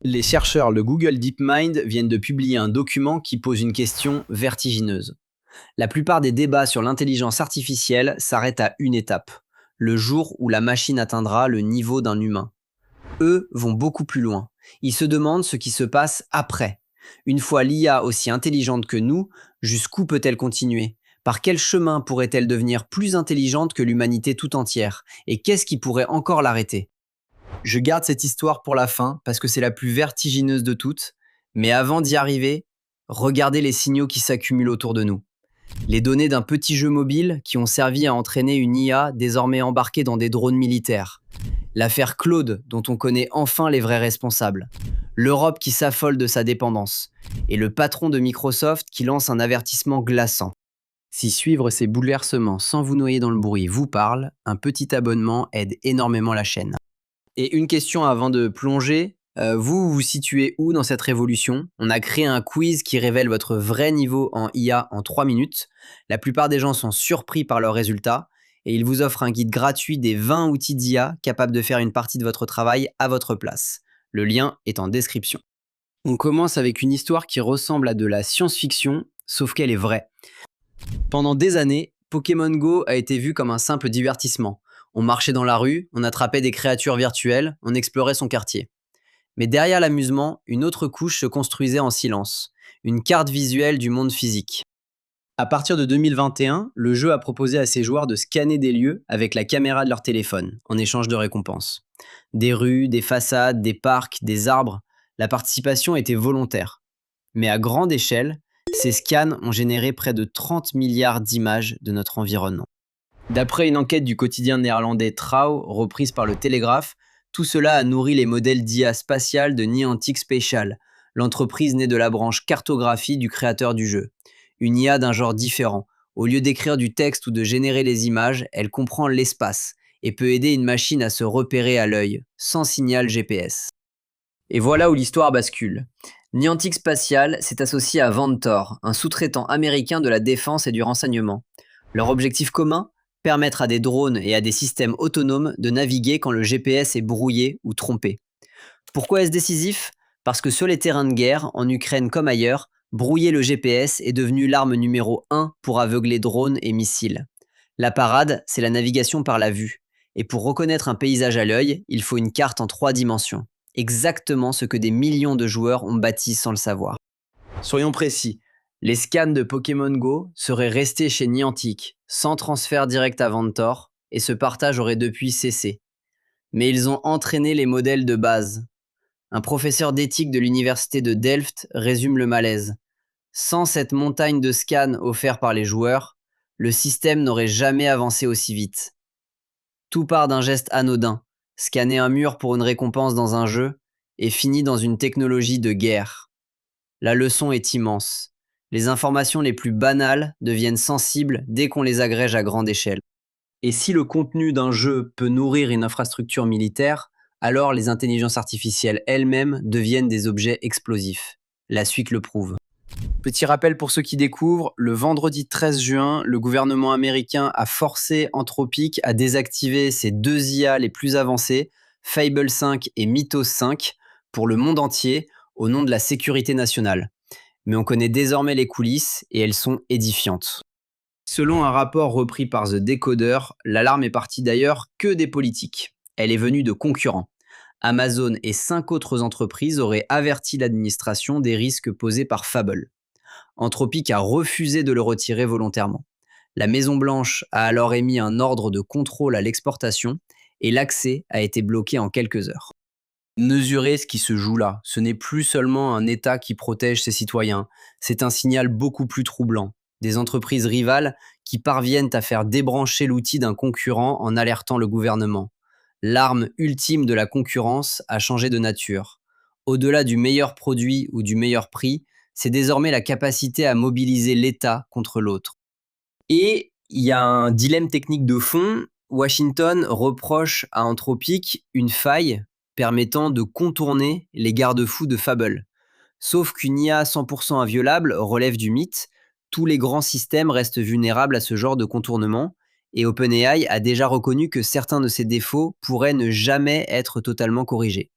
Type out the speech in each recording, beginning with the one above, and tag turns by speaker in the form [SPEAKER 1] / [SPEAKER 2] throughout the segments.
[SPEAKER 1] Les chercheurs de Google DeepMind viennent de publier un document qui pose une question vertigineuse. La plupart des débats sur l'intelligence artificielle s'arrêtent à une étape, le jour où la machine atteindra le niveau d'un humain. Eux vont beaucoup plus loin. Ils se demandent ce qui se passe après. Une fois l'IA aussi intelligente que nous, jusqu'où peut-elle continuer? Par quel chemin pourrait-elle devenir plus intelligente que l'humanité tout entière? Et qu'est-ce qui pourrait encore l'arrêter? Je garde cette histoire pour la fin parce que c'est la plus vertigineuse de toutes. Mais avant d'y arriver, regardez les signaux qui s'accumulent autour de nous. Les données d'un petit jeu mobile qui ont servi à entraîner une IA désormais embarquée dans des drones militaires. L'affaire Claude, dont on connaît enfin les vrais responsables. L'Europe qui s'affole de sa dépendance. Et le patron de Microsoft qui lance un avertissement glaçant. Si suivre ces bouleversements sans vous noyer dans le bruit vous parle, un petit abonnement aide énormément la chaîne. Et une question avant de plonger, vous vous situez où dans cette révolution? On a créé un quiz qui révèle votre vrai niveau en IA en 3 minutes. La plupart des gens sont surpris par leurs résultats et il vous offre un guide gratuit des 20 outils d'IA capables de faire une partie de votre travail à votre place. Le lien est en description. On commence avec une histoire qui ressemble à de la science-fiction, sauf qu'elle est vraie. Pendant des années, Pokémon Go a été vu comme un simple divertissement. On marchait dans la rue, on attrapait des créatures virtuelles, on explorait son quartier. Mais derrière l'amusement, une autre couche se construisait en silence. Une carte visuelle du monde physique. À partir de 2021, le jeu a proposé à ses joueurs de scanner des lieux avec la caméra de leur téléphone, en échange de récompenses. Des rues, des façades, des parcs, des arbres, la participation était volontaire. Mais à grande échelle, ces scans ont généré près de 30 milliards d'images de notre environnement. D'après une enquête du quotidien néerlandais Trouw, reprise par le Télégraphe, tout cela a nourri les modèles d'IA spatiale de Niantic Spatial, l'entreprise née de la branche cartographie du créateur du jeu. Une IA d'un genre différent. Au lieu d'écrire du texte ou de générer les images, elle comprend l'espace et peut aider une machine à se repérer à l'œil, sans signal GPS. Et voilà où l'histoire bascule. Niantic Spatial s'est associé à Vantor, un sous-traitant américain de la défense et du renseignement. Leur objectif commun? Permettre à des drones et à des systèmes autonomes de naviguer quand le GPS est brouillé ou trompé. Pourquoi est-ce décisif? Parce que sur les terrains de guerre, en Ukraine comme ailleurs, brouiller le GPS est devenu l'arme numéro 1 pour aveugler drones et missiles. La parade, c'est la navigation par la vue. Et pour reconnaître un paysage à l'œil, il faut une carte en 3 dimensions. Exactement ce que des millions de joueurs ont bâti sans le savoir. Soyons précis, les scans de Pokémon Go seraient restés chez Niantic, sans transfert direct à Vantor, et ce partage aurait depuis cessé. Mais ils ont entraîné les modèles de base. Un professeur d'éthique de l'université de Delft résume le malaise. Sans cette montagne de scans offerts par les joueurs, le système n'aurait jamais avancé aussi vite. Tout part d'un geste anodin, scanner un mur pour une récompense dans un jeu, et finit dans une technologie de guerre. La leçon est immense. Les informations les plus banales deviennent sensibles dès qu'on les agrège à grande échelle. Et si le contenu d'un jeu peut nourrir une infrastructure militaire, alors les intelligences artificielles elles-mêmes deviennent des objets explosifs. La suite le prouve. Petit rappel pour ceux qui découvrent, le vendredi 13 juin, le gouvernement américain a forcé Anthropic à désactiver ses 2 IA les plus avancées, Fable 5 et Mythos 5, pour le monde entier, au nom de la sécurité nationale. Mais on connaît désormais les coulisses et elles sont édifiantes. Selon un rapport repris par The Decoder, l'alarme est partie d'ailleurs que des politiques. Elle est venue de concurrents. Amazon et 5 autres entreprises auraient averti l'administration des risques posés par Fable. Anthropic a refusé de le retirer volontairement. La Maison-Blanche a alors émis un ordre de contrôle à l'exportation et l'accès a été bloqué en quelques heures. Mesurez ce qui se joue là. Ce n'est plus seulement un État qui protège ses citoyens, c'est un signal beaucoup plus troublant. Des entreprises rivales qui parviennent à faire débrancher l'outil d'un concurrent en alertant le gouvernement. L'arme ultime de la concurrence a changé de nature. Au-delà du meilleur produit ou du meilleur prix, c'est désormais la capacité à mobiliser l'État contre l'autre. Et il y a un dilemme technique de fond. Washington reproche à Anthropic une faille permettant de contourner les garde-fous de Fable. Sauf qu'une IA 100% inviolable relève du mythe, tous les grands systèmes restent vulnérables à ce genre de contournement, et OpenAI a déjà reconnu que certains de ces défauts pourraient ne jamais être totalement corrigés.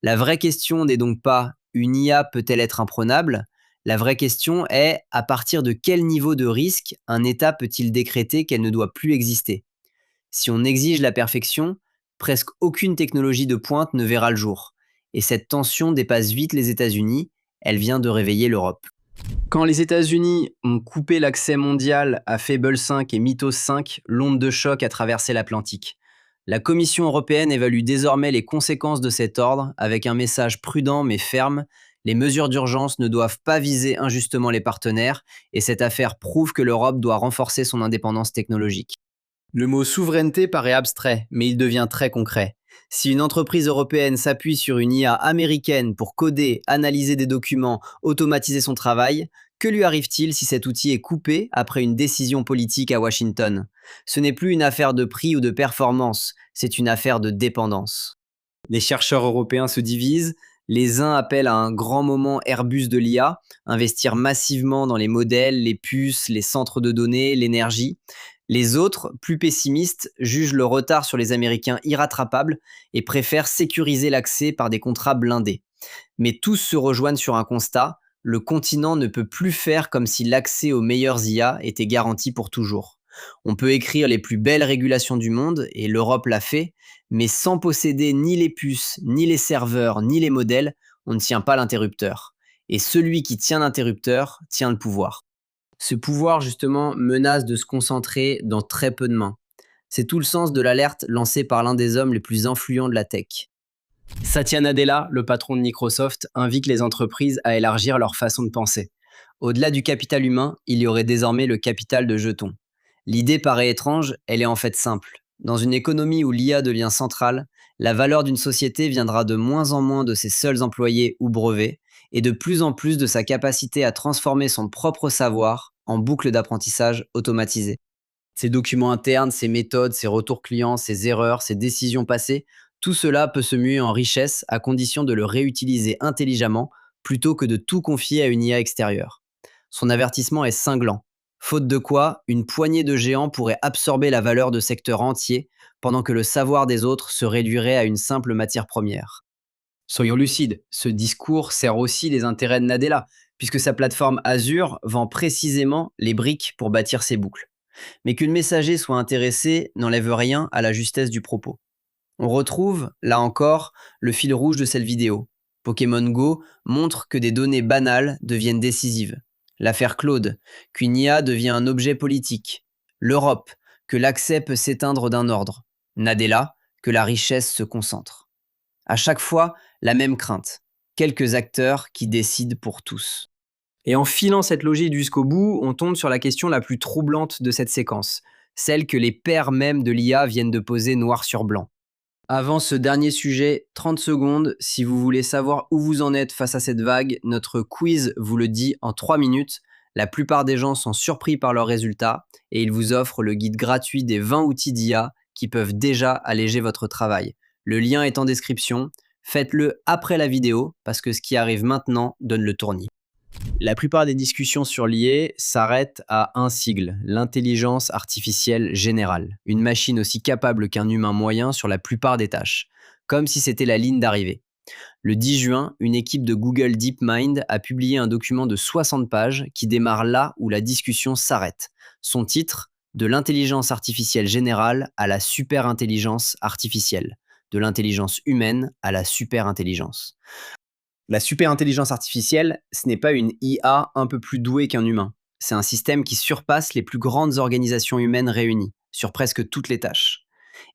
[SPEAKER 1] La vraie question n'est donc pas une IA peut-elle être imprenable? La vraie question est à partir de quel niveau de risque un État peut-il décréter qu'elle ne doit plus exister? Si on exige la perfection, presque aucune technologie de pointe ne verra le jour. Et cette tension dépasse vite les États-Unis, elle vient de réveiller l'Europe. Quand les États-Unis ont coupé l'accès mondial à Fable 5 et Mythos 5, l'onde de choc a traversé l'Atlantique. La Commission européenne évalue désormais les conséquences de cet ordre avec un message prudent mais ferme. Les mesures d'urgence ne doivent pas viser injustement les partenaires et cette affaire prouve que l'Europe doit renforcer son indépendance technologique. Le mot souveraineté paraît abstrait, mais il devient très concret. Si une entreprise européenne s'appuie sur une IA américaine pour coder, analyser des documents, automatiser son travail, que lui arrive-t-il si cet outil est coupé après une décision politique à Washington? Ce n'est plus une affaire de prix ou de performance, c'est une affaire de dépendance. Les chercheurs européens se divisent. Les uns appellent à un grand moment Airbus de l'IA, investir massivement dans les modèles, les puces, les centres de données, l'énergie. Les autres, plus pessimistes, jugent le retard sur les Américains irrattrapable et préfèrent sécuriser l'accès par des contrats blindés. Mais tous se rejoignent sur un constat, le continent ne peut plus faire comme si l'accès aux meilleures IA était garanti pour toujours. On peut écrire les plus belles régulations du monde, et l'Europe l'a fait, mais sans posséder ni les puces, ni les serveurs, ni les modèles, on ne tient pas l'interrupteur. Et celui qui tient l'interrupteur tient le pouvoir. Ce pouvoir, justement, menace de se concentrer dans très peu de mains. C'est tout le sens de l'alerte lancée par l'un des hommes les plus influents de la tech. Satya Nadella, le patron de Microsoft, invite les entreprises à élargir leur façon de penser. Au-delà du capital humain, il y aurait désormais le capital de jetons. L'idée paraît étrange, elle est en fait simple. Dans une économie où l'IA devient centrale, la valeur d'une société viendra de moins en moins de ses seuls employés ou brevets, et de plus en plus de sa capacité à transformer son propre savoir en boucle d'apprentissage automatisée. Ses documents internes, ses méthodes, ses retours clients, ses erreurs, ses décisions passées, tout cela peut se muer en richesse à condition de le réutiliser intelligemment plutôt que de tout confier à une IA extérieure. Son avertissement est cinglant. Faute de quoi, une poignée de géants pourrait absorber la valeur de secteurs entiers pendant que le savoir des autres se réduirait à une simple matière première. Soyons lucides, ce discours sert aussi les intérêts de Nadella, puisque sa plateforme Azure vend précisément les briques pour bâtir ses boucles. Mais que le messager soit intéressé n'enlève rien à la justesse du propos. On retrouve, là encore, le fil rouge de cette vidéo. Pokémon Go montre que des données banales deviennent décisives. L'affaire Claude, qu'une IA devient un objet politique. L'Europe, que l'accès peut s'éteindre d'un ordre. Nadella, que la richesse se concentre. À chaque fois, la même crainte. Quelques acteurs qui décident pour tous. Et en filant cette logique jusqu'au bout, on tombe sur la question la plus troublante de cette séquence, celle que les pairs même de l'IA viennent de poser noir sur blanc. Avant ce dernier sujet, 30 secondes, si vous voulez savoir où vous en êtes face à cette vague, notre quiz vous le dit en 3 minutes. La plupart des gens sont surpris par leurs résultats et ils vous offrent le guide gratuit des 20 outils d'IA qui peuvent déjà alléger votre travail. Le lien est en description. Faites-le après la vidéo parce que ce qui arrive maintenant donne le tournis. La plupart des discussions sur l'IA s'arrêtent à un sigle, l'intelligence artificielle générale, une machine aussi capable qu'un humain moyen sur la plupart des tâches, comme si c'était la ligne d'arrivée. Le 10 juin, une équipe de Google DeepMind a publié un document de 60 pages qui démarre là où la discussion s'arrête. Son titre, de l'intelligence artificielle générale à la superintelligence artificielle, de l'intelligence humaine à la superintelligence. La superintelligence artificielle, ce n'est pas une IA un peu plus douée qu'un humain. C'est un système qui surpasse les plus grandes organisations humaines réunies, sur presque toutes les tâches.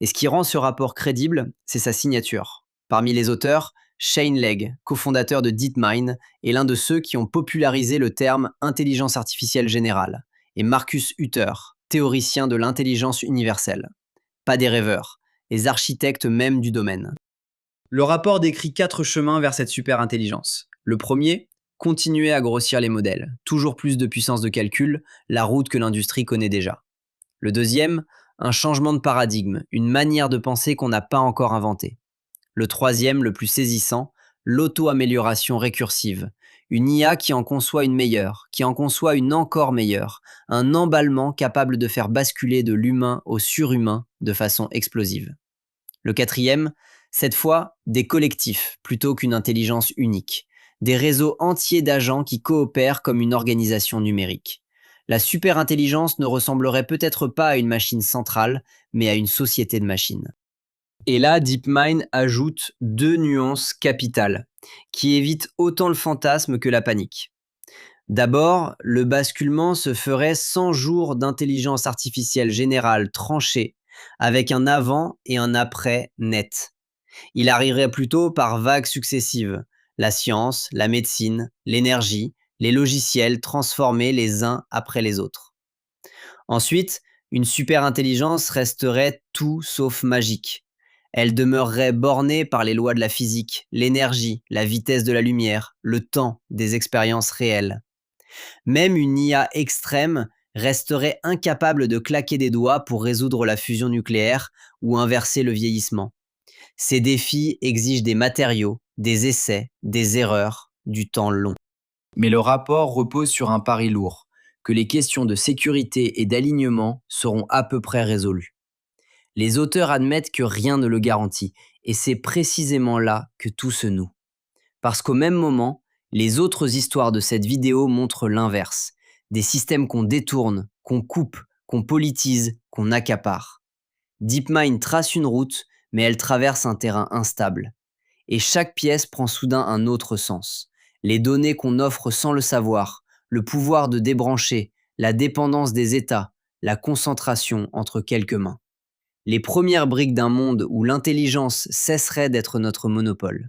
[SPEAKER 1] Et ce qui rend ce rapport crédible, c'est sa signature. Parmi les auteurs, Shane Legg, cofondateur de DeepMind, est l'un de ceux qui ont popularisé le terme intelligence artificielle générale, et Marcus Hutter, théoricien de l'intelligence universelle. Pas des rêveurs, les architectes même du domaine. Le rapport décrit 4 chemins vers cette superintelligence. Le premier, continuer à grossir les modèles, toujours plus de puissance de calcul, la route que l'industrie connaît déjà. Le deuxième, un changement de paradigme, une manière de penser qu'on n'a pas encore inventée. Le troisième, le plus saisissant, l'auto-amélioration récursive, une IA qui en conçoit une meilleure, qui en conçoit une encore meilleure, un emballement capable de faire basculer de l'humain au surhumain de façon explosive. Le quatrième, Cette fois, des collectifs plutôt qu'une intelligence unique. Des réseaux entiers d'agents qui coopèrent comme une organisation numérique. La superintelligence ne ressemblerait peut-être pas à une machine centrale, mais à une société de machines. Et là, DeepMind ajoute deux nuances capitales, qui évitent autant le fantasme que la panique. D'abord, le basculement se ferait 100 jours d'intelligence artificielle générale tranchée, avec un avant et un après net. Il arriverait plutôt par vagues successives, la science, la médecine, l'énergie, les logiciels transformés les uns après les autres. Ensuite, une superintelligence resterait tout sauf magique. Elle demeurerait bornée par les lois de la physique, l'énergie, la vitesse de la lumière, le temps des expériences réelles. Même une IA extrême resterait incapable de claquer des doigts pour résoudre la fusion nucléaire ou inverser le vieillissement. Ces défis exigent des matériaux, des essais, des erreurs, du temps long.
[SPEAKER 2] Mais le rapport repose sur un pari lourd, que les questions de sécurité et d'alignement seront à peu près résolues. Les auteurs admettent que rien ne le garantit, et c'est précisément là que tout se noue. Parce qu'au même moment, les autres histoires de cette vidéo montrent l'inverse. Des systèmes qu'on détourne, qu'on coupe, qu'on politise, qu'on accapare. DeepMind trace une route, mais elle traverse un terrain instable. Et chaque pièce prend soudain un autre sens. Les données qu'on offre sans le savoir, le pouvoir de débrancher, la dépendance des États, la concentration entre quelques mains. Les premières briques d'un monde où l'intelligence cesserait d'être notre monopole.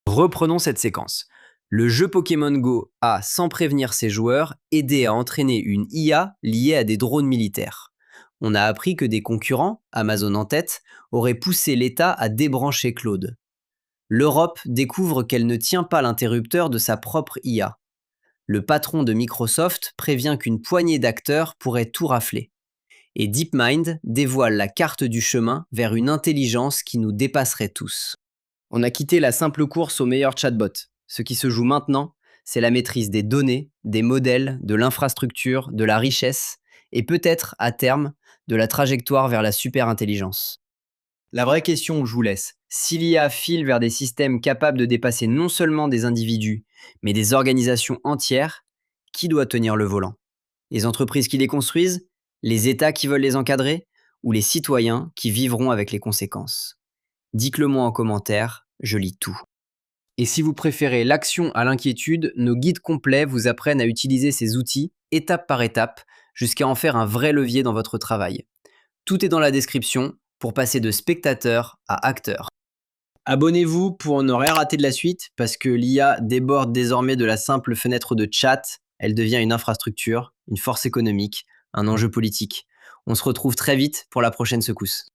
[SPEAKER 2] Reprenons cette séquence. Le jeu Pokémon Go a, sans prévenir ses joueurs, aidé à entraîner une IA liée à des drones militaires. On a appris que des concurrents, Amazon en tête, auraient poussé l'État à débrancher Claude. L'Europe découvre qu'elle ne tient pas l'interrupteur de sa propre IA. Le patron de Microsoft prévient qu'une poignée d'acteurs pourrait tout rafler. Et DeepMind dévoile la carte du chemin vers une intelligence qui nous dépasserait tous. On a quitté la simple course au meilleur chatbot. Ce qui se joue maintenant, c'est la maîtrise des données, des modèles, de l'infrastructure, de la richesse, et peut-être, à terme, de la trajectoire vers la superintelligence. La vraie question que je vous laisse, si l'IA file vers des systèmes capables de dépasser non seulement des individus, mais des organisations entières, qui doit tenir le volant? Les entreprises qui les construisent? Les États qui veulent les encadrer? Ou les citoyens qui vivront avec les conséquences? Dites-le moi en commentaire, je lis tout. Et si vous préférez l'action à l'inquiétude, nos guides complets vous apprennent à utiliser ces outils, étape par étape, jusqu'à en faire un vrai levier dans votre travail. Tout est dans la description pour passer de spectateur à acteur. Abonnez-vous pour ne rien rater de la suite, parce que l'IA déborde désormais de la simple fenêtre de chat, elle devient une infrastructure, une force économique, un enjeu politique. On se retrouve très vite pour la prochaine secousse.